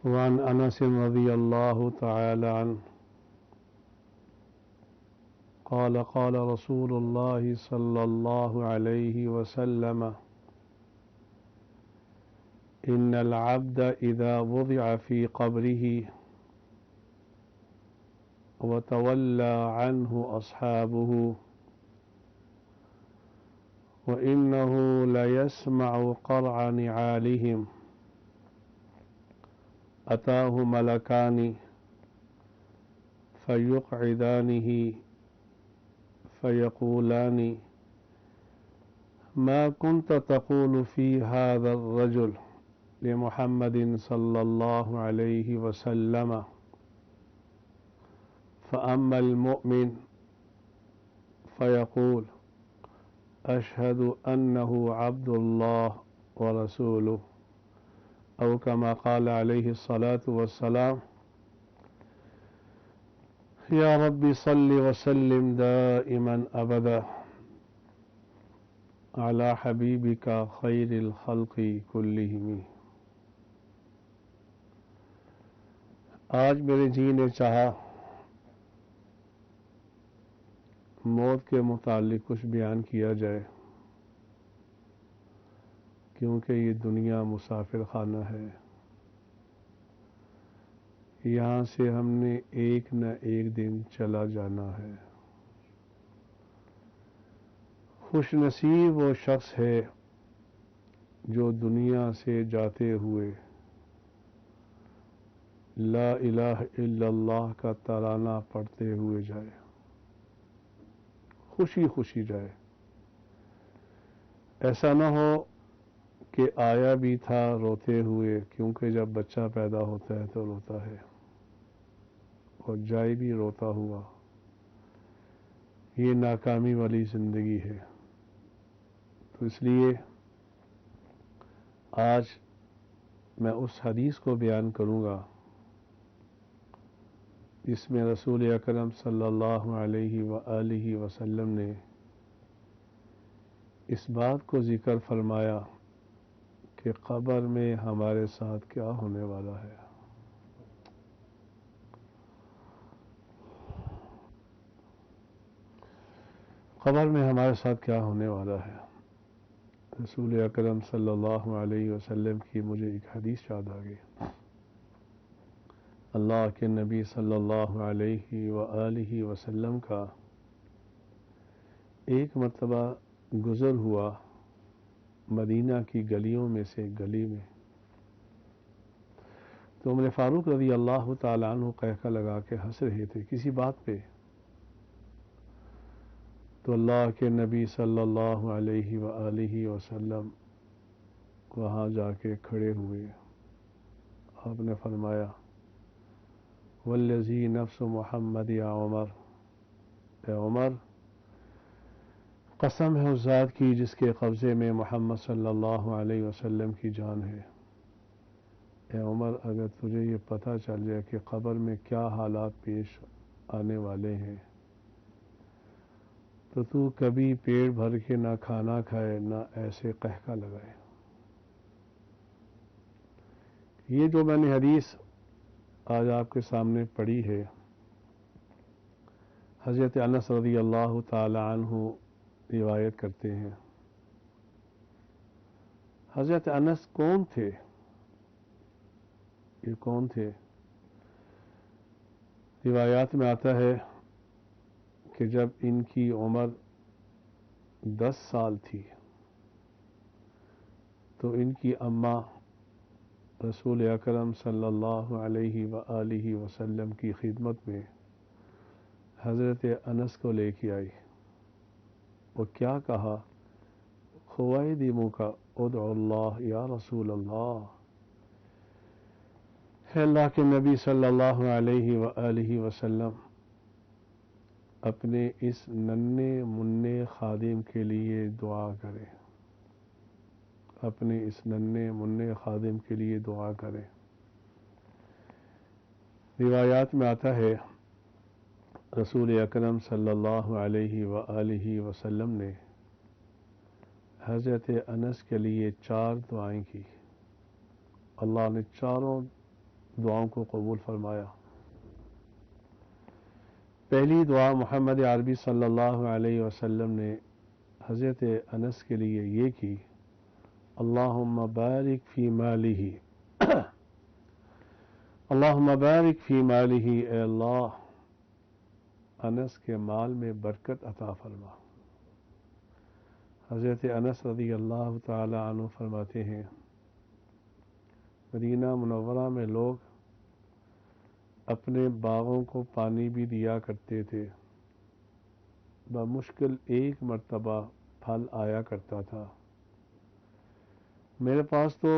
وعن انس رضی اللہ تعالی عنہ قال قال رسول اللہ صلی اللہ علیہ وسلم ان العبد اذا وضع في قبره وتولى عنه اصحابه وانه ليسمع قرع نعالهم اتاه ملكان فيقعدانه فيقولان ما كنت تقول في هذا الرجل لمحمد صلى الله عليه وسلم فأما المؤمن فيقول أشهد أنه عبد الله ورسوله أو كما قال عليه الصلاة والسلام يا رب صل وسلم دائما أبدا على حبيبك خير الخلق كلهم. آج میرے جی نے چاہا موت کے متعلق کچھ بیان کیا جائے، کیونکہ یہ دنیا مسافر خانہ ہے. یہاں سے ہم نے ایک نہ ایک دن چلا جانا ہے. خوش نصیب وہ شخص ہے جو دنیا سے جاتے ہوئے لا الہ الا اللہ کا ترانہ پڑھتے ہوئے جائے، خوشی خوشی جائے. ایسا نہ ہو کہ آیا بھی تھا روتے ہوئے، کیونکہ جب بچہ پیدا ہوتا ہے تو روتا ہے، اور جائے بھی روتا ہوا. یہ ناکامی والی زندگی ہے. تو اس لیے آج میں اس حدیث کو بیان کروں گا جس میں رسول اکرم صلی اللہ علیہ وآلہ وسلم نے اس بات کو ذکر فرمایا کہ قبر میں ہمارے ساتھ کیا ہونے والا ہے. قبر میں ہمارے ساتھ کیا ہونے والا ہے. رسول اکرم صلی اللہ علیہ وسلم کی مجھے ایک حدیث یاد آ گئی. اللہ کے نبی صلی اللہ علیہ وآلہ وسلم کا ایک مرتبہ گزر ہوا مدینہ کی گلیوں میں سے گلی میں، تو عمر فاروق رضی اللہ تعالی عنہ قہقہ لگا کے ہنس رہے تھے کسی بات پہ. تو اللہ کے نبی صلی اللہ علیہ وآلہ وسلم وہاں جا کے کھڑے ہوئے. آپ نے فرمایا والذی نفس محمد یا عمر، اے عمر قسم ہے اس ذات کی جس کے قبضے میں محمد صلی اللہ علیہ وسلم کی جان ہے. اے عمر اگر تجھے یہ پتہ چل جائے کہ قبر میں کیا حالات پیش آنے والے ہیں تو کبھی پیٹ بھر کے نہ کھانا کھائے نہ ایسے قہقہ لگائے. یہ جو میں نے حدیث آج آپ کے سامنے پڑھی ہے، حضرت انس رضی اللہ تعالی عنہ روایت کرتے ہیں. حضرت انس کون تھے؟ یہ کون تھے؟ روایات میں آتا ہے کہ جب ان کی عمر 10 سال تھی تو ان کی اماں رسول اکرم صلی اللہ علیہ وآلہ وسلم کی خدمت میں حضرت انس کو لے کے آئی. وہ کیا کہا؟ خویدمک ادعو اللہ یا رسول اللہ، ہے اللہ کے نبی صلی اللہ علیہ وآلہ وسلم اپنے اس ننھے منھے خادم کے لیے دعا کریں، اپنے اس ننھے منھے خادم کے لیے دعا کریں. روایات میں آتا ہے رسول اکرم صلی اللہ علیہ وآلہ وسلم نے حضرت انس کے لیے 4 دعائیں کی. اللہ نے چاروں دعاؤں کو قبول فرمایا۔ پہلی دعا محمد عربی صلی اللہ علیہ وسلم نے حضرت انس کے لیے یہ کی، اللہم بارک فی مالہ، اللہم بارک فی مالہ، اے اللہ انس کے مال میں برکت عطا فرما۔ حضرت انس رضی اللہ تعالی عنہ فرماتے ہیں مدینہ منورہ میں لوگ اپنے باغوں کو پانی بھی دیا کرتے تھے، بمشکل ایک مرتبہ پھل آیا کرتا تھا۔ میرے پاس تو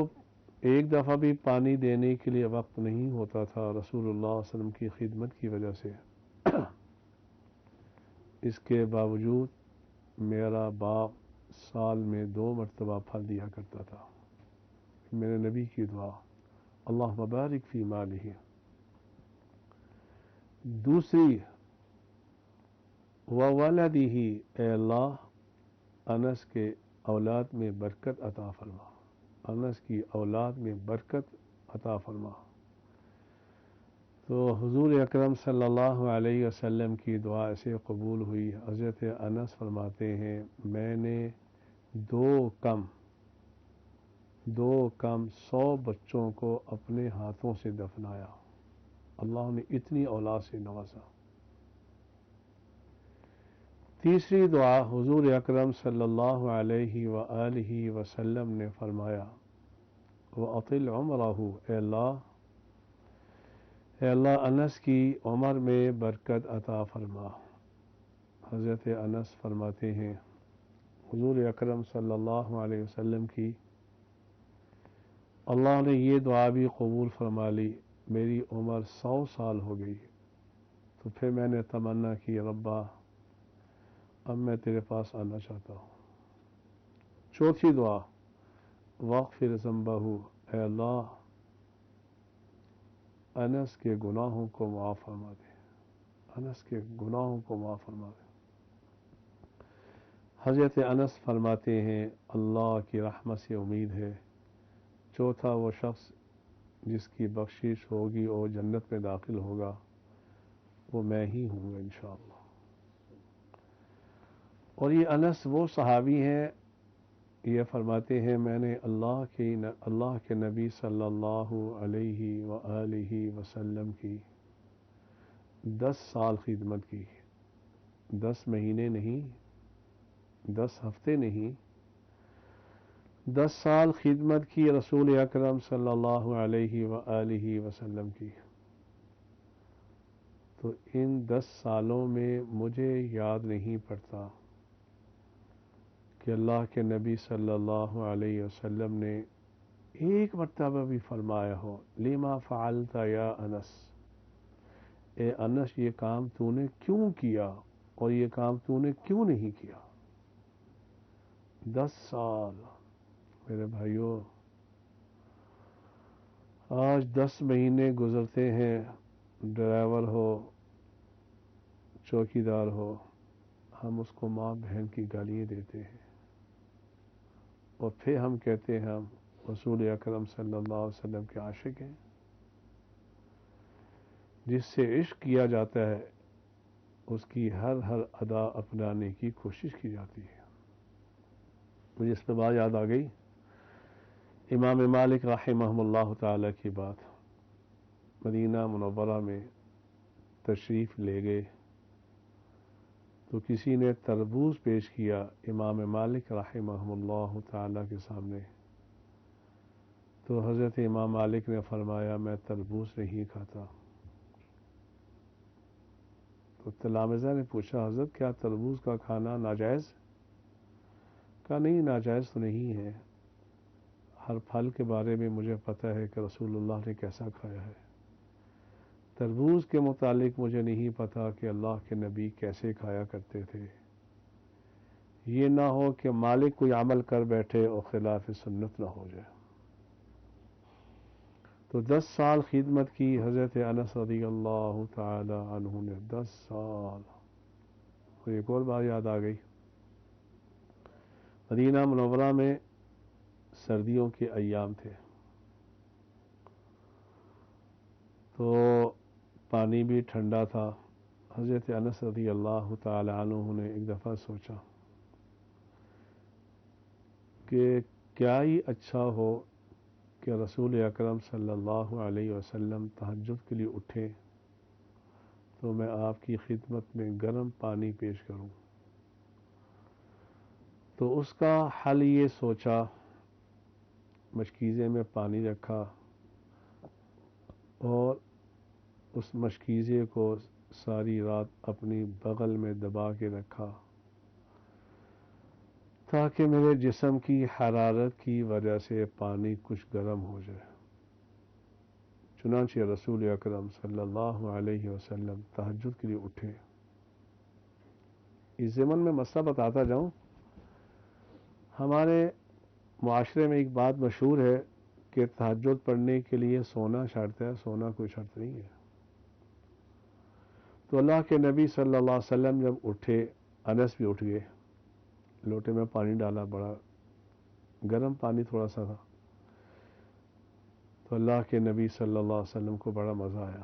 ایک دفعہ بھی پانی دینے کے لیے وقت نہیں ہوتا تھا رسول اللہ صلی اللہ علیہ وسلم کی خدمت کی وجہ سے، اس کے باوجود میرا باغ سال میں 2 مرتبہ پھل دیا کرتا تھا۔ میرے نبی کی دعا، اللہم بارک فی مالہ۔ دوسری، وولدہ، اے اللہ انس کے اولاد میں برکت عطا فرما، انس کی اولاد میں برکت عطا فرما۔ تو حضور اکرم صلی اللہ علیہ وسلم کی دعا ایسے قبول ہوئی۔ حضرت انس فرماتے ہیں میں نے دو کم 100 بچوں کو اپنے ہاتھوں سے دفنایا، اللہ نے اتنی اولاد سے نوازا۔ تیسری دعا، حضور اکرم صلی اللہ علیہ وآلہ وسلم نے فرمایا وَأَطِلْ عُمْرَهُ، اے اللہ انس کی عمر میں برکت عطا فرما۔ حضرت انس فرماتے ہیں حضور اکرم صلی اللہ علیہ وسلم کی اللہ نے یہ دعا بھی قبول فرما لی، میری عمر 100 سال ہو گئی، تو پھر میں نے تمنا کی ربا اب میں تیرے پاس آنا چاہتا ہوں۔ چوتھی دعا، واغفر ذنبہ، اے اللہ انس کے گناہوں کو معاف فرما دے، انس کے گناہوں کو معاف فرما دے۔ حضرت انس فرماتے ہیں اللہ کی رحمت سے امید ہے چوتھا وہ شخص جس کی بخشش ہوگی اور جنت میں داخل ہوگا وہ میں ہی ہوں گا انشاءاللہ۔ اور یہ انس وہ صحابی ہیں، یہ فرماتے ہیں میں نے اللہ کے نبی صلی اللہ علیہ وآلہ وسلم کی 10 سال خدمت کی، 10 مہینے نہیں، 10 ہفتے نہیں، 10 سال خدمت کی رسول اکرم صلی اللہ علیہ وآلہ وسلم کی۔ تو ان 10 سالوں میں مجھے یاد نہیں پڑتا کہ اللہ کے نبی صلی اللہ علیہ وسلم نے ایک مرتبہ بھی فرمایا ہو لما فعلت یا انس، اے انس یہ کام تو نے کیوں کیا اور یہ کام تو نے کیوں نہیں کیا۔ 10 سال میرے بھائیوں، آج 10 مہینے گزرتے ہیں، ڈرائیور ہو چوکیدار ہو، ہم اس کو ماں بہن کی گالیاں دیتے ہیں، اور پھر ہم کہتے ہیں ہم رسول اکرم صلی اللہ علیہ وسلم کے عاشق ہیں۔ جس سے عشق کیا جاتا ہے اس کی ہر ادا اپنانے کی کوشش کی جاتی ہے۔ مجھے اس پہ بات یاد آ گئی، امام مالک رحمہ اللہ تعالی کی بات۔ مدینہ منورہ میں تشریف لے گئے تو کسی نے تربوز پیش کیا امام مالک رحمہ اللہ تعالی کے سامنے، تو حضرت امام مالک نے فرمایا میں تربوز نہیں کھاتا۔ تو تلامذہ نے پوچھا حضرت کیا تربوز کا کھانا ناجائز؟ کہا نہیں، ناجائز تو نہیں ہے، ہر پھل کے بارے میں مجھے پتہ ہے کہ رسول اللہ نے کیسا کھایا ہے، تربوز کے متعلق مجھے نہیں پتا کہ اللہ کے نبی کیسے کھایا کرتے تھے، یہ نہ ہو کہ مالک کوئی عمل کر بیٹھے اور خلاف سنت نہ ہو جائے۔ تو 10 سال خدمت کی حضرت انس رضی اللہ تعالی عنہ نے، 10 سال۔ اور ایک اور بات یاد آ گئی، مدینہ منورہ میں سردیوں کے ایام تھے، تو پانی بھی ٹھنڈا تھا۔ حضرت انس رضی اللہ تعالی عنہ نے ایک دفعہ سوچا کہ کیا ہی اچھا ہو کہ رسول اکرم صلی اللہ علیہ وسلم تہجد کے لیے اٹھے تو میں آپ کی خدمت میں گرم پانی پیش کروں۔ تو اس کا حل یہ سوچا، مشکیزے میں پانی رکھا اور اس مشکیزے کو ساری رات اپنی بغل میں دبا کے رکھا تاکہ میرے جسم کی حرارت کی وجہ سے پانی کچھ گرم ہو جائے۔ چنانچہ رسول اکرم صلی اللہ علیہ وسلم تہجد کے لیے اٹھے۔ اس ضمن میں مسئلہ بتاتا جاؤں، ہمارے معاشرے میں ایک بات مشہور ہے کہ تہجد پڑھنے کے لیے سونا شرط ہے، سونا کوئی شرط نہیں ہے۔ تو اللہ کے نبی صلی اللہ علیہ وسلم جب اٹھے، انس بھی اٹھ گئے، لوٹے میں پانی ڈالا، بڑا گرم پانی تھوڑا سا تھا۔ تو اللہ کے نبی صلی اللہ علیہ وسلم کو بڑا مزہ آیا،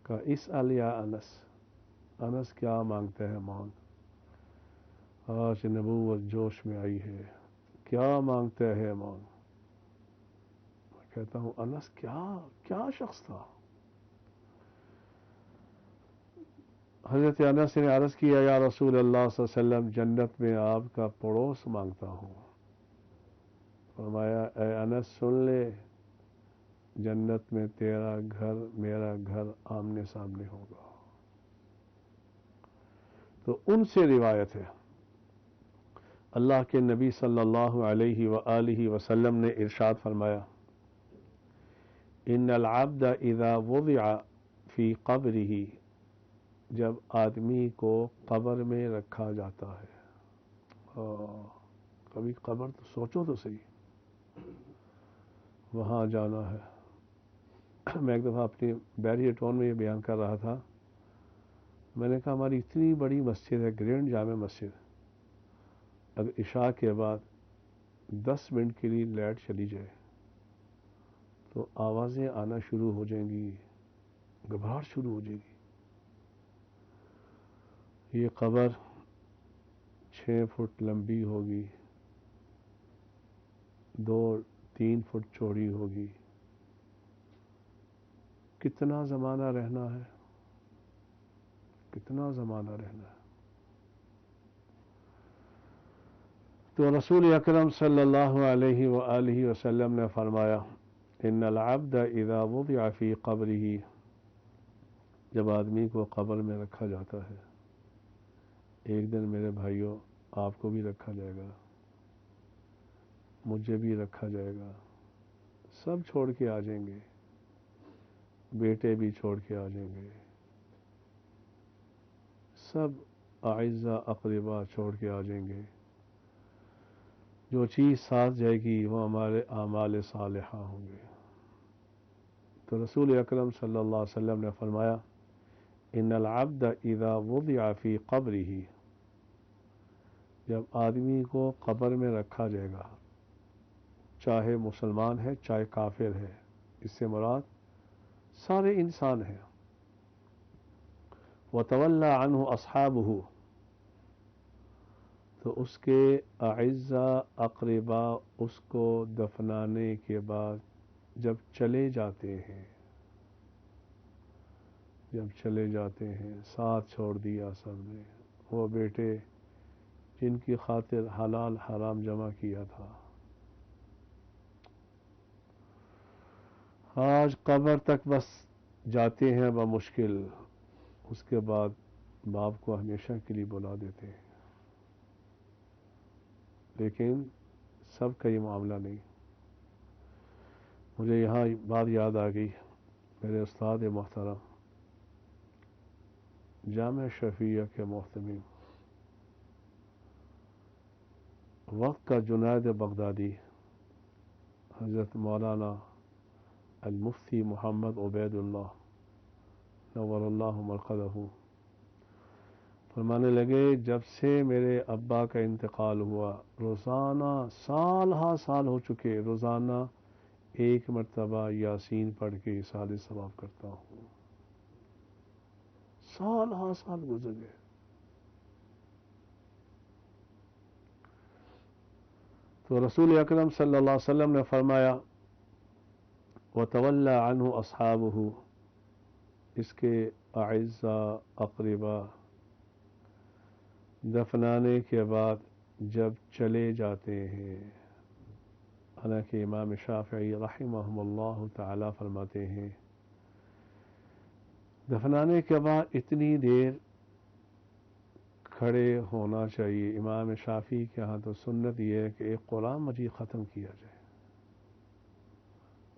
کہا اسأل یا انس، انس کیا مانگتا ہے مانگ، آج نبوت جوش میں آئی ہے، کیا مانگتا ہے مانگ۔ میں کہتا ہوں انس کیا شخص تھا۔ حضرت انس نے عرض کیا یا رسول اللہ صلی اللہ علیہ وسلم، جنت میں آپ کا پڑوس مانگتا ہوں۔ فرمایا اے انس سن لے، جنت میں تیرا گھر میرا گھر آمنے سامنے ہوگا۔ تو ان سے روایت ہے، اللہ کے نبی صلی اللہ علیہ وآلہ وسلم نے ارشاد فرمایا ان العبد اذا وضع فی قبرہ، جب آدمی کو قبر میں رکھا جاتا ہے، کبھی قبر تو سوچو تو صحیح، وہاں جانا ہے۔ میں ایک دفعہ اپنی بیری ٹون میں یہ بیان کر رہا تھا، میں نے کہا ہماری اتنی بڑی مسجد ہے، گرینڈ جامع مسجد، اگر عشاء کے بعد 10 منٹ کے لیے لائٹ چلی جائے تو آوازیں آنا شروع ہو جائیں گی، گھبراہٹ شروع ہو جائے گی۔ یہ قبر 6 فٹ لمبی ہوگی، 2-3 فٹ چوڑی ہوگی، کتنا زمانہ رہنا ہے، کتنا زمانہ رہنا ہے۔ تو رسول اکرم صلی اللہ علیہ وآلہ وسلم نے فرمایا ان العبد اذا وضع فی قبرہ، جب آدمی کو قبر میں رکھا جاتا ہے، ایک دن میرے بھائیوں آپ کو بھی رکھا جائے گا، مجھے بھی رکھا جائے گا، سب چھوڑ کے آ جائیں گے، بیٹے بھی چھوڑ کے آ جائیں گے، سب اعزاء اقربا چھوڑ کے آ جائیں گے، جو چیز ساتھ جائے گی وہ ہمارے اعمال صالحہ ہوں گے۔ تو رسول اکرم صلی اللہ علیہ وسلم نے فرمایا ان العبد اذا وضع فی قبرہ، جب آدمی کو قبر میں رکھا جائے گا، چاہے مسلمان ہے چاہے کافر ہے، اس سے مراد سارے انسان ہیں، وتولی عنہ اصحابہ، تو اس کے اعزاء اقربا اس کو دفنانے کے بعد جب چلے جاتے ہیں، ساتھ چھوڑ دیا سب نے، وہ بیٹے جن کی خاطر حلال حرام جمع کیا تھا، آج قبر تک بس جاتے ہیں بمشکل، اس کے بعد باپ کو ہمیشہ کے لیے بلا دیتے ہیں، لیکن سب کا یہ معاملہ نہیں۔ مجھے یہاں بات یاد آ گئی، میرے استاد محترم جامعہ شفیعہ کے محتمم وقت کا جنید بغدادی حضرت مولانا المفتی محمد عبید اللہ نور اللہ مرقدہ فرمانے لگے جب سے میرے ابا کا انتقال ہوا، روزانہ سال ہا سال ہو چکے، روزانہ ایک مرتبہ یاسین پڑھ کے سال ثواب کرتا ہوں. سال ہاں سال گزر گئے. تو رسول اکرم صلی اللہ علیہ وسلم نے فرمایا وَتَوَلَّى عَنْهُ أَصْحَابُهُ، اس کے اعزاء اقربا دفنانے کے بعد جب چلے جاتے ہیں. حالانکہ امام شافعی رحمہم اللہ تعالی فرماتے ہیں دفنانے کے بعد اتنی دیر کھڑے ہونا چاہیے. امام شافعی کے ہاں تو سنت یہ ہے کہ ایک قرآن مجید ختم کیا جائے،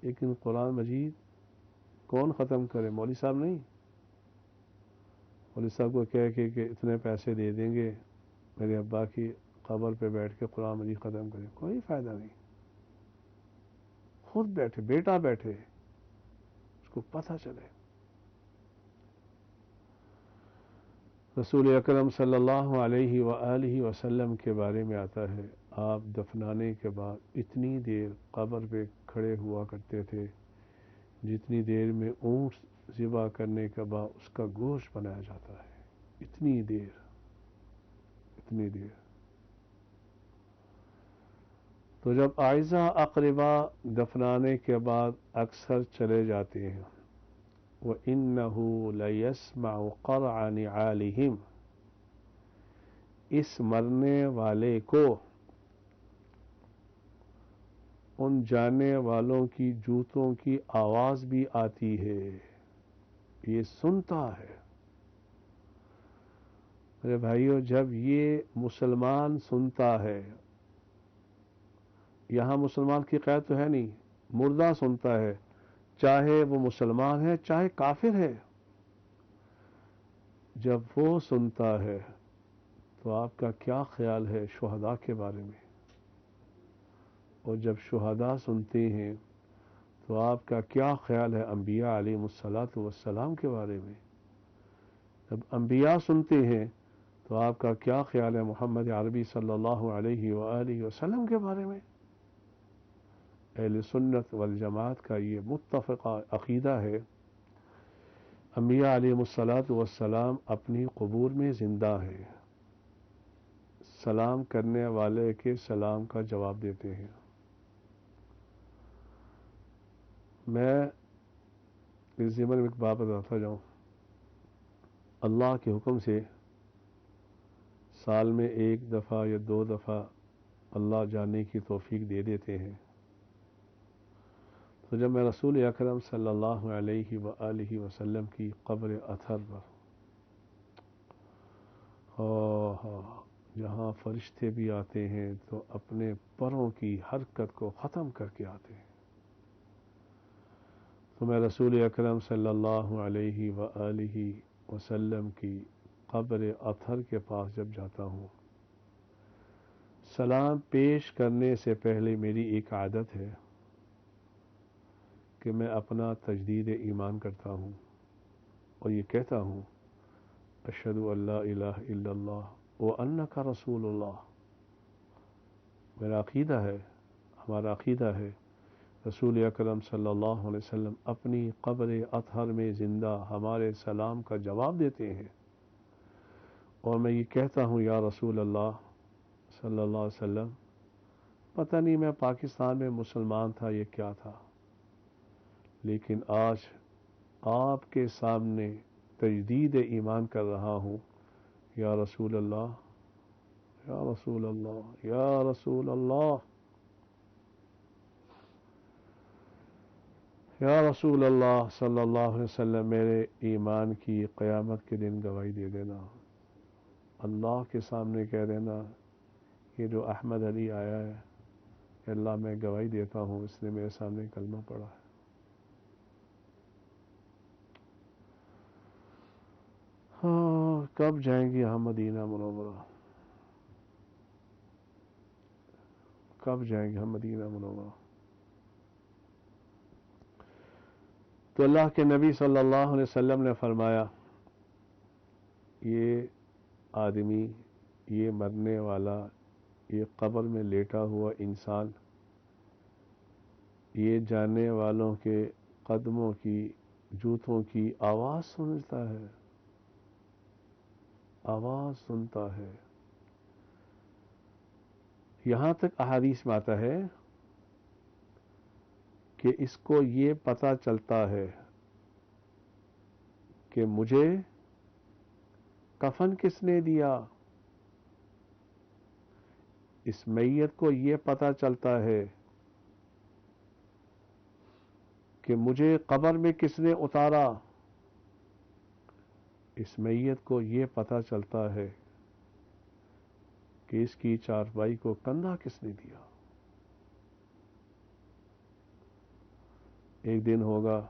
لیکن قرآن مجید کون ختم کرے؟ مولوی صاحب نہیں. مولوی صاحب کو کہہ کے کہ اتنے پیسے دے دیں گے میرے ابا کی قبر پہ بیٹھ کے قرآن مجید ختم کرے، کوئی فائدہ نہیں. خود بیٹھے، بیٹا بیٹھے، اس کو پتہ چلے. رسول اکرم صلی اللہ علیہ وآلہ وسلم کے بارے میں آتا ہے آپ دفنانے کے بعد اتنی دیر قبر پہ کھڑے ہوا کرتے تھے جتنی دیر میں اونٹ ذبح کرنے کے بعد اس کا گوشت بنایا جاتا ہے. اتنی دیر، اتنی دیر. تو جب اعزاء اقربا دفنانے کے بعد اکثر چلے جاتے ہیں وَإِنَّهُ لَيَسْمَعُ قَرْعَ نِعَالِهِمْ، اس مرنے والے کو ان جانے والوں کی جوتوں کی آواز بھی آتی ہے، یہ سنتا ہے. میرے بھائیو، جب یہ مسلمان سنتا ہے، یہاں مسلمان کی قید تو ہے نہیں، مردہ سنتا ہے، چاہے وہ مسلمان ہے چاہے کافر ہے. جب وہ سنتا ہے تو آپ کا کیا خیال ہے شہداء کے بارے میں؟ اور جب شہداء سنتے ہیں تو آپ کا کیا خیال ہے انبیاء علیہ الصلاۃ والسلام کے بارے میں؟ جب انبیاء سنتے ہیں تو آپ کا کیا خیال ہے محمد عربی صلی اللہ علیہ وآلہ وسلم کے بارے میں؟ اہل سنت والجماعت کا یہ متفقہ عقیدہ ہے انبیاء علیہ الصلاۃ والسلام اپنی قبور میں زندہ ہے، سلام کرنے والے کے سلام کا جواب دیتے ہیں. میں اس ضمن میں ایک بات بتاتا جاؤں. اللہ کے حکم سے سال میں ایک دفعہ یا دو دفعہ اللہ جانے کی توفیق دے دیتے ہیں. تو جب میں رسول اکرم صلی اللہ علیہ وآلہ وسلم کی قبر اطہر پر جہاں فرشتے بھی آتے ہیں تو اپنے پروں کی حرکت کو ختم کر کے آتے ہیں، تو میں رسول اکرم صلی اللہ علیہ وآلہ وسلم کی قبر اطہر کے پاس جب جاتا ہوں، سلام پیش کرنے سے پہلے میری ایک عادت ہے کہ میں اپنا تجدید ایمان کرتا ہوں اور یہ کہتا ہوں اشہد ان لا الہ الا اللہ وانک رسول اللہ. میرا عقیدہ ہے، ہمارا عقیدہ ہے رسول اکرم صلی اللہ علیہ وسلم اپنی قبر اطہر میں زندہ ہمارے سلام کا جواب دیتے ہیں، اور میں یہ کہتا ہوں یا رسول اللہ صلی اللہ علیہ وسلم پتہ نہیں میں پاکستان میں مسلمان تھا یہ کیا تھا، لیکن آج آپ کے سامنے تجدید ایمان کر رہا ہوں. یا رسول اللہ، یا رسول اللہ، یا رسول اللہ، یا رسول اللہ صلی اللہ علیہ وسلم میرے ایمان کی قیامت کے دن گواہی دے دینا. اللہ کے سامنے کہہ دینا یہ جو احمد علی آیا ہے کہ اللہ میں گواہی دیتا ہوں اس نے میرے سامنے کلمہ پڑھا ہے. کب جائیں گے ہم مدینہ منورہ؟ کب جائیں گے ہم مدینہ منورہ؟ تو اللہ کے نبی صلی اللہ علیہ وسلم نے فرمایا یہ آدمی، یہ مرنے والا، یہ قبر میں لیٹا ہوا انسان یہ جانے والوں کے قدموں کی، جوتوں کی آواز سنتا ہے، آواز سنتا ہے۔ یہاں تک احادیث میں آتا ہے کہ اس کو یہ پتہ چلتا ہے کہ مجھے کفن کس نے دیا، اس میت کو یہ پتہ چلتا ہے کہ مجھے قبر میں کس نے اتارا، اس میت کو یہ پتہ چلتا ہے کہ اس کی چارپائی کو کندھا کس نے دیا۔ ایک دن ہوگا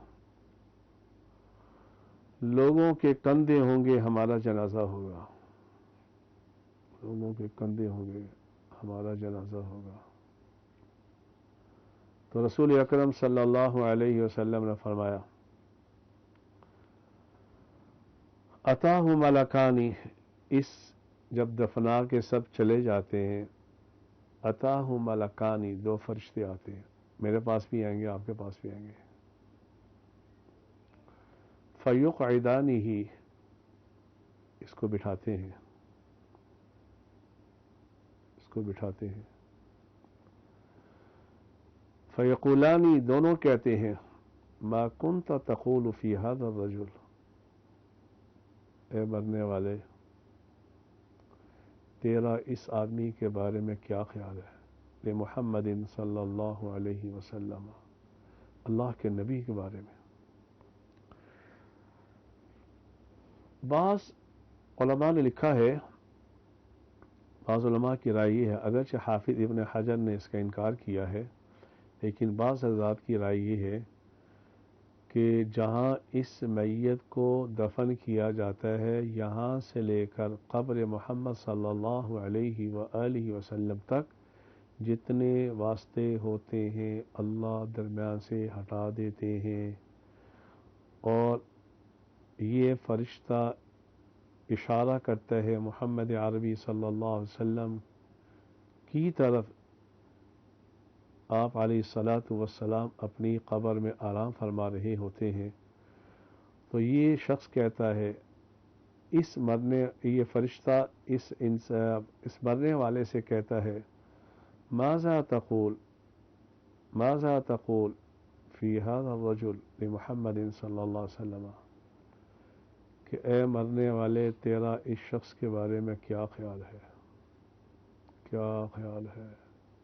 لوگوں کے کندھے ہوں گے، ہمارا جنازہ ہوگا، لوگوں کے کندھے ہوں گے، ہمارا جنازہ ہوگا۔ تو رسول اکرم صلی اللہ علیہ وسلم نے فرمایا اتاہ ملکانی، اس جب دفنا کے سب چلے جاتے ہیں، اتاہ ملکانی، دو فرشتے آتے ہیں، میرے پاس بھی آئیں گے، آپ کے پاس بھی آئیں گے۔ فیقعدانہ، اس کو بٹھاتے ہیں، اس کو بٹھاتے ہیں۔ فیقولانی، دونوں کہتے ہیں ما کنت تقول فی ھذا الرجل، اے مرنے والے تیرا اس آدمی کے بارے میں کیا خیال ہے، لمحمد صلی اللہ علیہ وسلم، اللہ کے نبی کے بارے میں۔ بعض علماء نے لکھا ہے، بعض علماء کی رائے یہ ہے، اگرچہ حافظ ابن حجر نے اس کا انکار کیا ہے، لیکن بعض حضرات کی رائے یہ ہے کہ جہاں اس میت کو دفن کیا جاتا ہے، یہاں سے لے کر قبر محمد صلی اللہ علیہ وآلہ وسلم تک جتنے واسطے ہوتے ہیں اللہ درمیان سے ہٹا دیتے ہیں، اور یہ فرشتہ اشارہ کرتا ہے محمد عربی صلی اللہ علیہ وسلم کی طرف، آپ علیہ الصلاۃ والسلام اپنی قبر میں آرام فرما رہے ہوتے ہیں۔ تو یہ شخص کہتا ہے، یہ فرشتہ اس مرنے والے سے کہتا ہے ماذا تقول فی ھذا الرجل لمحمد صلی اللہ علیہ وسلم، کہ اے مرنے والے تیرا اس شخص کے بارے میں کیا خیال ہے، کیا خیال ہے۔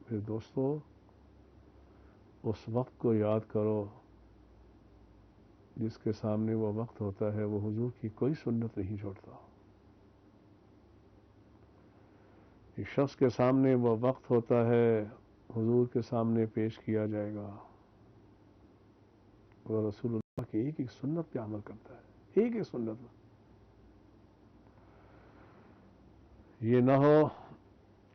میرے دوستو، اس وقت کو یاد کرو جس کے سامنے وہ وقت ہوتا ہے، وہ حضور کی کوئی سنت نہیں چھوڑتا۔ اس شخص کے سامنے وہ وقت ہوتا ہے، حضور کے سامنے پیش کیا جائے گا، وہ رسول اللہ کی ایک ایک سنت پہ عمل کرتا ہے، ایک ایک سنت میں۔ یہ نہ ہو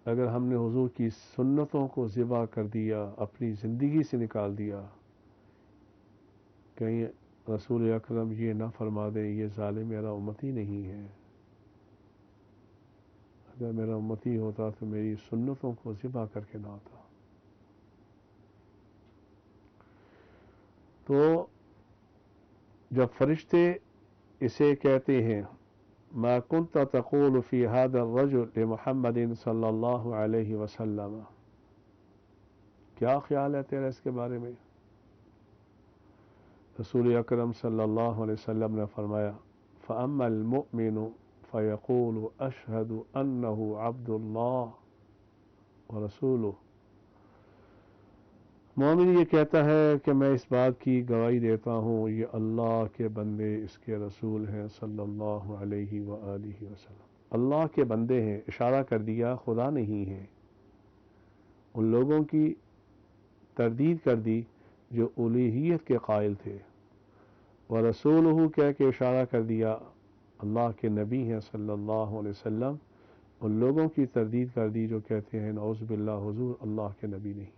اگر ہم نے حضور کی سنتوں کو ذبح کر دیا، اپنی زندگی سے نکال دیا، کہیں رسول اکرم یہ نہ فرما دیں یہ ظالم میرا امتی نہیں ہے۔ اگر میرا امتی ہوتا تو میری سنتوں کو ذبح کر کے نہ آتا۔ تو جب فرشتے اسے کہتے ہیں ما کنت تقول فی ھذا الرجل لمحمد صلی اللہ علیہ وسلم، کیا خیال ہے تیرا اس کے بارے میں، رسول اکرم صلی اللہ علیہ وسلم نے فرمایا فاما المؤمن فیقول اشہد انہ عبد اللہ ورسولہ، مومن یہ کہتا ہے کہ میں اس بات کی گواہی دیتا ہوں یہ اللہ کے بندے اس کے رسول ہیں صلی اللہ علیہ وآلہ وسلم، اللہ کے بندے ہیں، اشارہ کر دیا خدا نہیں ہے۔ ان لوگوں کی تردید کر دی جو الوہیت کے قائل تھے، ورسولہ کہہ کے اشارہ کر دیا اللہ کے نبی ہیں صلی اللہ علیہ وسلم، ان لوگوں کی تردید کر دی جو کہتے ہیں نعوذ باللہ حضور اللہ کے نبی نہیں۔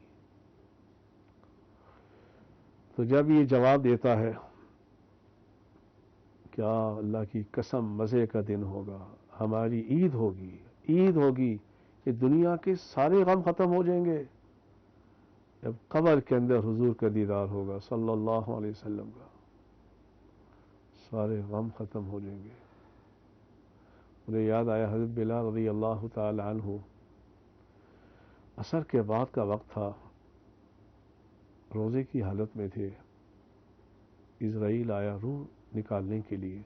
تو جب یہ جواب دیتا ہے، کیا اللہ کی قسم مزے کا دن ہوگا، ہماری عید ہوگی، عید ہوگی کہ دنیا کے سارے غم ختم ہو جائیں گے، جب قبر کے اندر حضور کا دیدار ہوگا صلی اللہ علیہ وسلم کا، سارے غم ختم ہو جائیں گے۔ مجھے یاد آیا حضرت بلال رضی اللہ تعالی عنہ، عصر کے بعد کا وقت تھا، روزے کی حالت میں تھے، اسرائیل آیا روح نکالنے کے لیے،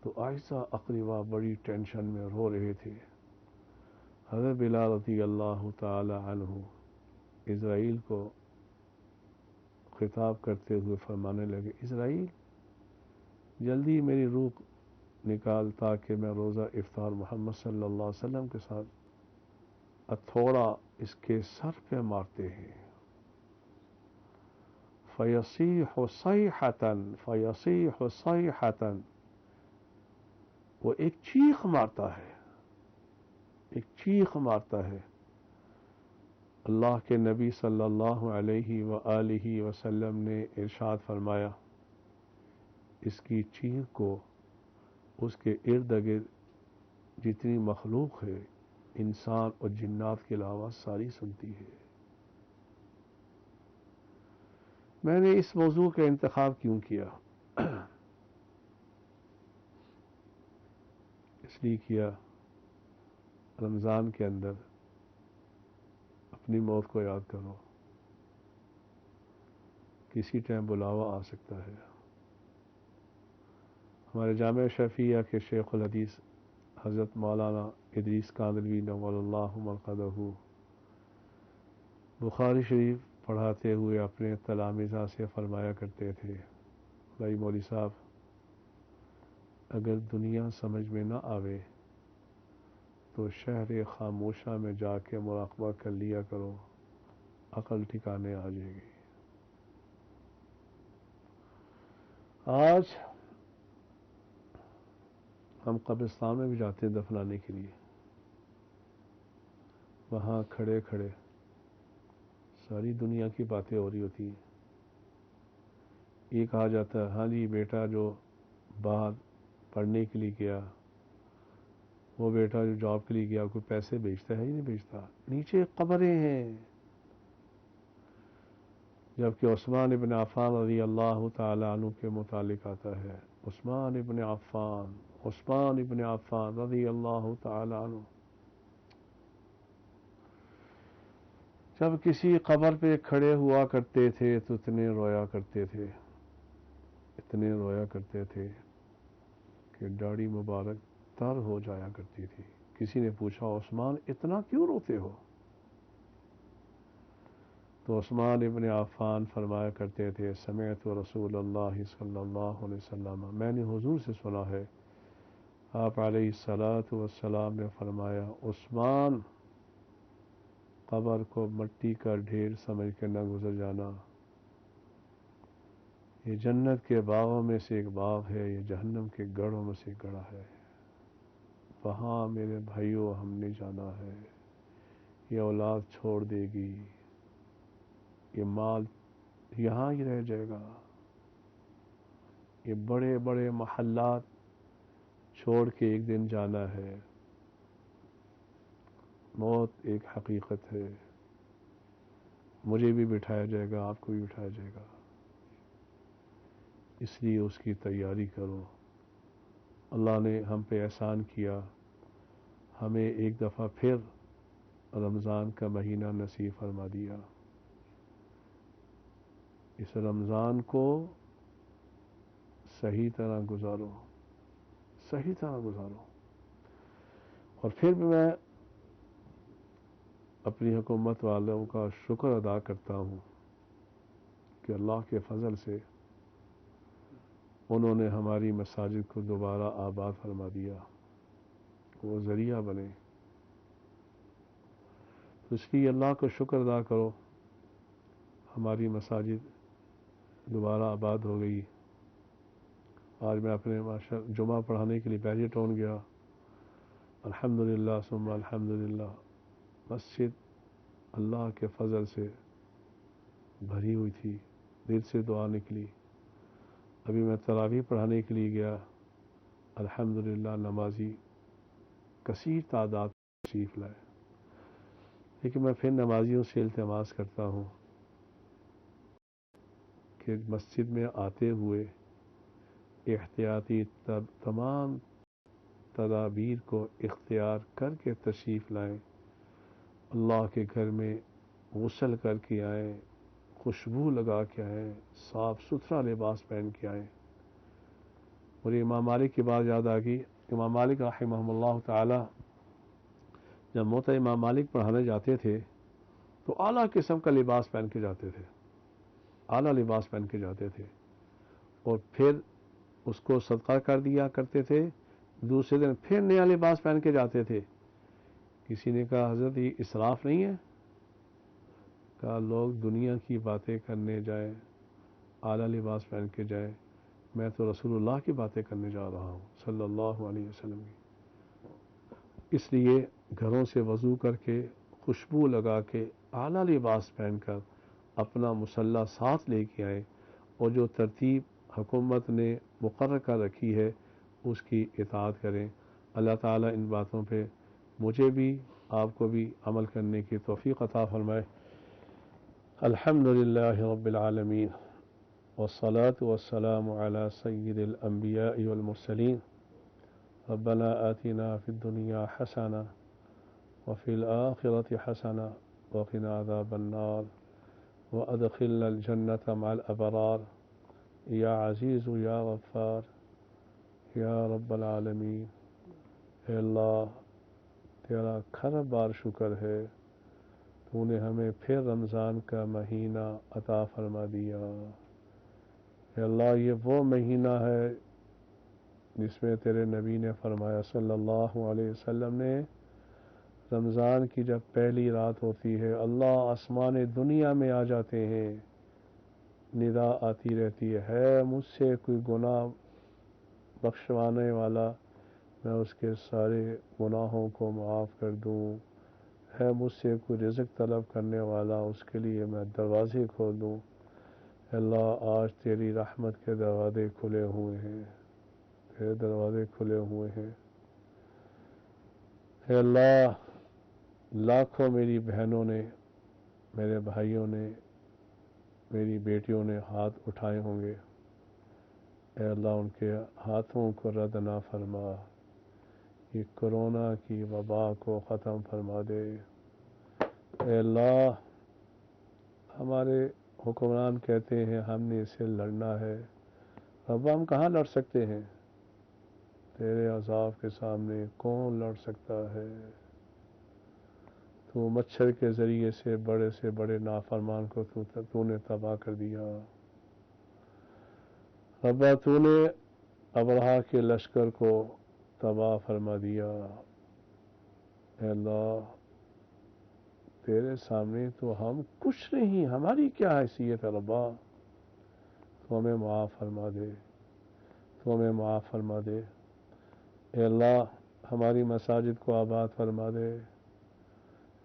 تو عائشہ اقربا بڑی ٹینشن میں رو رہے تھے۔ حضرت بلال رضی اللہ تعالی عنہ اسرائیل کو خطاب کرتے ہوئے فرمانے لگے، اسرائیل جلدی میری روح نکال تاکہ میں روزہ افطار محمد صلی اللہ علیہ وسلم کے ساتھ تھوڑا اس کے سر پہ مارتے ہیں۔ فَيَصِيحُ صَيْحَةً فَيَصِيحُ صَيْحَةً، وہ ایک چیخ مارتا ہے، ایک چیخ مارتا ہے۔ اللہ کے نبی صلی اللہ علیہ وآلہ وسلم نے ارشاد فرمایا، اس کی چیخ کو اس کے ارد گرد جتنی مخلوق ہے، انسان اور جنات کے علاوہ ساری سنتی ہے۔ میں نے اس موضوع کا انتخاب کیوں کیا؟ اس لیے کیا، رمضان کے اندر اپنی موت کو یاد کرو، کسی ٹائم بلاوا آ سکتا ہے۔ ہمارے جامعہ شفیعہ کے شیخ الحدیث حضرت مولانا ادریس کاندلوی نور اللہ مرقدہ بخاری شریف پڑھاتے ہوئے اپنے تلامذہ سے فرمایا کرتے تھے، بھائی مولوی صاحب، اگر دنیا سمجھ میں نہ آوے تو شہر خاموشہ میں جا کے مراقبہ کر لیا کرو، عقل ٹھکانے آ جائے گی۔ آج ہم قبرستان میں بھی جاتے ہیں دفنانے کے لیے، وہاں کھڑے کھڑے ساری دنیا کی باتیں ہو رہی ہوتی ہیں۔ یہ کہا جاتا ہے، ہاں جی بیٹا جو باہر پڑھنے کے لیے گیا، وہ بیٹا جو جاب کے لیے گیا، کوئی پیسے بیچتا ہے ہی نہیں بیچتا، نیچے قبریں ہیں۔ جبکہ عثمان ابن عفان رضی اللہ تعالی عنہ کے متعلق آتا ہے، عثمان ابن عفان رضی اللہ تعالی عنہ جب کسی قبر پہ کھڑے ہوا کرتے تھے تو اتنے رویا کرتے تھے کہ داڑھی مبارک تر ہو جایا کرتی تھی۔ کسی نے پوچھا، عثمان اتنا کیوں روتے ہو؟ تو عثمان ابن عفان فرمایا کرتے تھے، سمعت رسول اللہ صلی اللہ علیہ وسلم، میں نے حضور سے سنا ہے، آپ علیہ الصلاۃ والسلام نے فرمایا، عثمان قبر کو مٹی کا ڈھیر سمجھ کے نہ گزر جانا، یہ جنت کے باغوں میں سے ایک باغ ہے، یہ جہنم کے گڑھوں میں سے ایک گڑھا ہے، وہاں میرے بھائیوں ہم نے جانا ہے، یہ اولاد چھوڑ دے گی، یہ مال یہاں ہی رہ جائے گا، یہ بڑے بڑے محلات چھوڑ کے ایک دن جانا ہے، موت ایک حقیقت ہے، مجھے بھی بٹھایا جائے گا، آپ کو بھی بٹھایا جائے گا، اس لیے اس کی تیاری کرو۔ اللہ نے ہم پہ احسان کیا، ہمیں ایک دفعہ پھر رمضان کا مہینہ نصیب فرما دیا۔ اس رمضان کو صحیح طرح گزارو، اور پھر بھی میں اپنی حکومت والوں کا شکر ادا کرتا ہوں کہ اللہ کے فضل سے انہوں نے ہماری مساجد کو دوبارہ آباد فرما دیا، وہ ذریعہ بنے، تو اس لیے اللہ کا شکر ادا کرو، ہماری مساجد دوبارہ آباد ہو گئی۔ آج میں اپنے جمعہ پڑھانے کے لیے بحریہ ٹاؤن گیا، الحمدللہ ثم الحمدللہ، مسجد اللہ کے فضل سے بھری ہوئی تھی، دل سے دعا نکلی۔ ابھی میں تراویح پڑھانے کے لیے گیا، الحمدللہ نمازی کثیر تعداد تشریف لائے۔ لیکن میں پھر نمازیوں سے التماس کرتا ہوں کہ مسجد میں آتے ہوئے احتیاطی تمام تدابیر کو اختیار کر کے تشریف لائیں، اللہ کے گھر میں غسل کر کے آئیں، خوشبو لگا کے آئیں، صاف ستھرا لباس پہن کے آئیں۔ اور امام مالک کی بات یاد آ گئی، امام مالک رحمہ اللہ تعالی جب موطا امام مالک پڑھانے جاتے تھے تو اعلیٰ قسم کا لباس پہن کے جاتے تھے، اعلیٰ لباس پہن کے جاتے تھے، اور پھر اس کو صدقہ کر دیا کرتے تھے، دوسرے دن پھر نیا لباس پہن کے جاتے تھے۔ کسی نے کہا حضرت یہ اسراف نہیں ہے؟ کہا لوگ دنیا کی باتیں کرنے جائیں، اعلیٰ لباس پہن کے جائیں، میں تو رسول اللہ کی باتیں کرنے جا رہا ہوں صلی اللہ علیہ وسلم کی۔ اس لیے گھروں سے وضو کر کے خوشبو لگا کے اعلیٰ لباس پہن کر اپنا مصلی ساتھ لے کے آئیں، اور جو ترتیب حکومت نے مقرر کر رکھی ہے اس کی اطاعت کریں۔ اللہ تعالیٰ ان باتوں پہ مجھے بھی آپ کو بھی عمل کرنے کی توفیق عطا فرمائے۔ الحمدللہ رب العالمین، والصلاة والسلام على سید الانبیاء والمرسلین۔ ربنا آتنا فی الدنیا حسنہ وفی الآخرة حسنہ وقنا عذاب النار وادخلنا الجنة مع الابرار یا عزیز یا غفار یا رب العالمین۔ اے اللہ تیرا کھر بار شکر ہے، تو نے ہمیں پھر رمضان کا مہینہ عطا فرما دیا۔ اے اللہ یہ وہ مہینہ ہے جس میں تیرے نبی نے فرمایا صلی اللہ علیہ وسلم نے، رمضان کی جب پہلی رات ہوتی ہے اللہ آسمان دنیا میں آ جاتے ہیں، ندا آتی رہتی ہے مجھ سے کوئی گناہ بخشوانے والا، میں اس کے سارے گناہوں کو معاف کر دوں، ہے مجھ سے کوئی رزق طلب کرنے والا اس کے لیے میں دروازے کھول دوں۔ اللہ آج تیری رحمت کے دروازے کھلے ہوئے ہیں، تیرے دروازے کھلے ہوئے ہیں۔ اے اللہ لاکھوں میری بہنوں نے، میرے بھائیوں نے، میری بیٹیوں نے ہاتھ اٹھائے ہوں گے، اے اللہ ان کے ہاتھوں کو رد نہ فرما، یہ کرونا کی وبا کو ختم فرما دے۔ اے اللہ ہمارے حکمران کہتے ہیں ہم نے اسے لڑنا ہے، اب ہم کہاں لڑ سکتے ہیں؟ تیرے عذاب کے سامنے کون لڑ سکتا ہے؟ تو مچھر کے ذریعے سے بڑے نافرمان کو تو نے تباہ کر دیا۔ ربا تو نے ابرہا کے لشکر کو تباہ فرما دیا۔ اے اللہ تیرے سامنے تو ہم کچھ نہیں، ہماری کیا حیثیت ہے ربا، تو ہمیں معاف فرما دے، تو ہمیں معاف فرما دے۔ اے اللہ ہماری مساجد کو آباد فرما دے،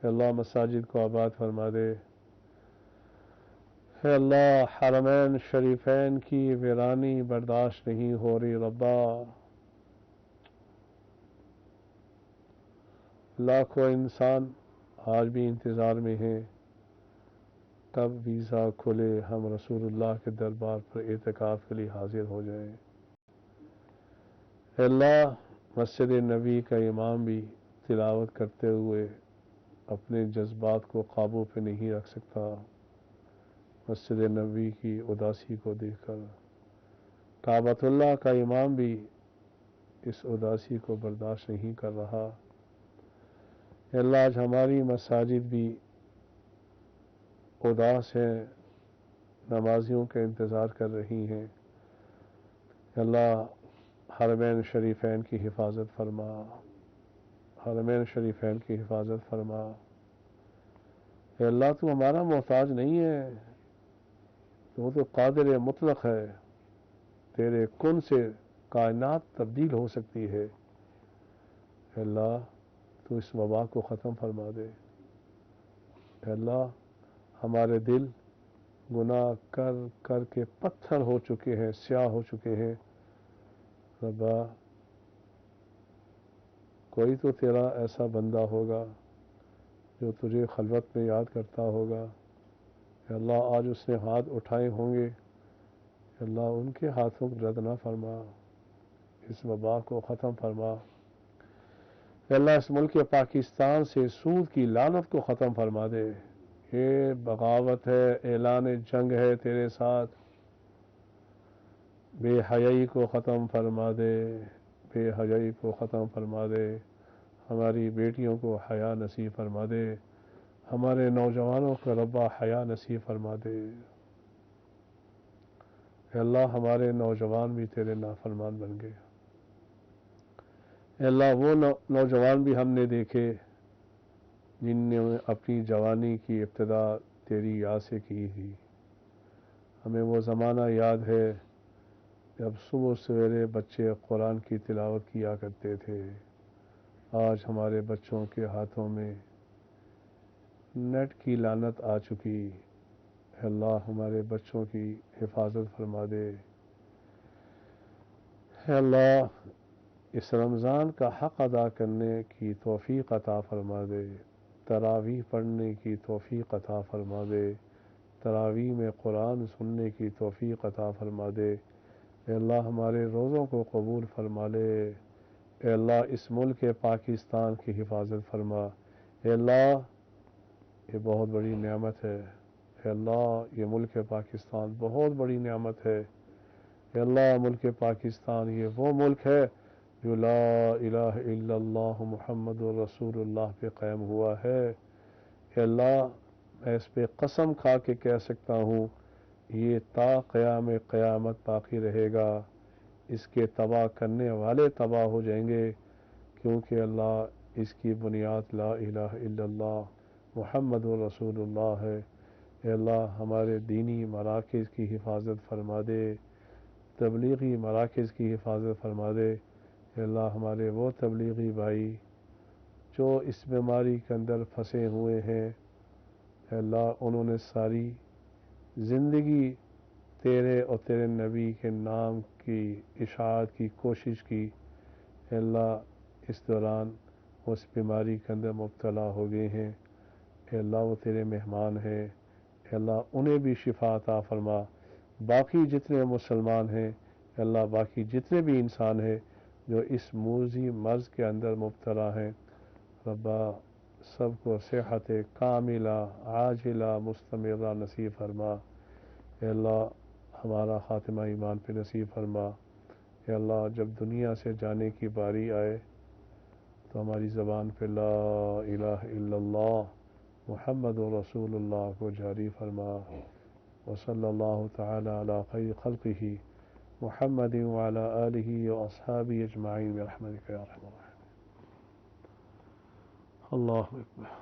اے اللہ مساجد کو آباد فرما دے۔ اے اللہ حرمین شریفین کی ویرانی برداشت نہیں ہو رہی ربا، لاکھوں انسان آج بھی انتظار میں ہیں کب ویزا کھلے ہم رسول اللہ کے دربار پر اعتکاف کے لیے حاضر ہو جائیں۔ اے اللہ مسجد نبی کا امام بھی تلاوت کرتے ہوئے اپنے جذبات کو قابو پہ نہیں رکھ سکتا، مسجد نبی کی اداسی کو دیکھ کر۔ کعبۃ اللہ کا امام بھی اس اداسی کو برداشت نہیں کر رہا۔ اے اللہ آج ہماری مساجد بھی اداس ہیں، نمازیوں کا انتظار کر رہی ہیں۔ اے اللہ حرمین شریفین کی حفاظت فرما، حرمین شریفین کی حفاظت فرما۔ اے اللہ تو ہمارا محتاج نہیں ہے، تو قادر مطلق ہے، تیرے کن سے کائنات تبدیل ہو سکتی ہے۔ اے اللہ تو اس وبا کو ختم فرما دے۔ اے اللہ ہمارے دل گناہ کر کر کے پتھر ہو چکے ہیں، سیاہ ہو چکے ہیں ربا، کوئی تو تیرا ایسا بندہ ہوگا جو تجھے خلوت میں یاد کرتا ہوگا، اے اللہ آج اس نے ہاتھ اٹھائے ہوں گے، اے اللہ ان کے ہاتھوں کو رد نہ فرما، اس وبا کو ختم فرما، اے اللہ اس ملک پاکستان سے سود کی لعنت کو ختم فرما دے۔ یہ بغاوت ہے، اعلان جنگ ہے تیرے ساتھ، بے حیائی کو ختم فرما دے، بے حیائی کو ختم فرما دے، ہماری بیٹیوں کو حیا نصیب فرما دے، ہمارے نوجوانوں کو ربا حیا نصیب فرما دے۔ اے اللہ ہمارے نوجوان بھی تیرے نافرمان بن گئے، اے اللہ وہ نوجوان بھی ہم نے دیکھے جن نے اپنی جوانی کی ابتدا تیری یاد سے کی تھی۔ ہمیں وہ زمانہ یاد ہے جب صبح سویرے بچے قرآن کی تلاوت کیا کرتے تھے، آج ہمارے بچوں کے ہاتھوں میں نیٹ کی لعنت آ چکی، اے اللہ ہمارے بچوں کی حفاظت فرما دے، اے اللہ اس رمضان کا حق ادا کرنے کی توفیق عطا فرما دے، تراویح پڑھنے کی توفیق عطا فرما دے، تراویح میں قرآن سننے کی توفیق عطا فرما دے، اے اللہ ہمارے روزوں کو قبول فرما لے، اے اللہ اس ملک پاکستان کی حفاظت فرما، اے اللہ یہ بہت بڑی نعمت ہے، اے اللہ یہ ملک پاکستان بہت بڑی نعمت ہے، اے اللہ ملک پاکستان یہ وہ ملک ہے جو لا الہ الا اللہ محمد رسول اللہ پہ قائم ہوا ہے، اے اللہ میں اس پہ قسم کھا کے کہہ سکتا ہوں یہ تا قیام قیامت باقی رہے گا، اس کے تباہ کرنے والے تباہ ہو جائیں گے، کیونکہ اللہ اس کی بنیاد لا الہ الا اللہ محمد رسول اللہ ہے۔ اے اللہ ہمارے دینی مراکز کی حفاظت فرما دے، تبلیغی مراکز کی حفاظت فرما دے، اے اللہ ہمارے وہ تبلیغی بھائی جو اس بیماری کے اندر پھنسے ہوئے ہیں، اے اللہ انہوں نے ساری زندگی تیرے اور تیرے نبی کے نام کی اشاعت کی کوشش کی، اے اللہ اس دوران اس بیماری کے اندر مبتلا ہو گئے ہیں، اے اللہ وہ تیرے مہمان ہیں، اے اللہ انہیں بھی شفا عطا فرما، باقی جتنے مسلمان ہیں اے اللہ باقی جتنے بھی انسان ہیں جو اس موذی مرض کے اندر مبتلا ہیں، ربا سب کو صحت کاملہ عاجلہ مستمرہ نصیب فرما، اے اللہ ہمارا خاتمہ ایمان پہ نصیب فرما، اے اللہ جب دنیا سے جانے کی باری آئے تو ہماری زبان پہ لا الہ الا اللہ محمد رسول اللہ کو جاری فرما، وصلی اللہ تعالی علی خیر خلقہ محمد وعلی آلہ واصحابہ اجمعین برحمتک یا ارحم الراحمین۔ اللہ اکبر۔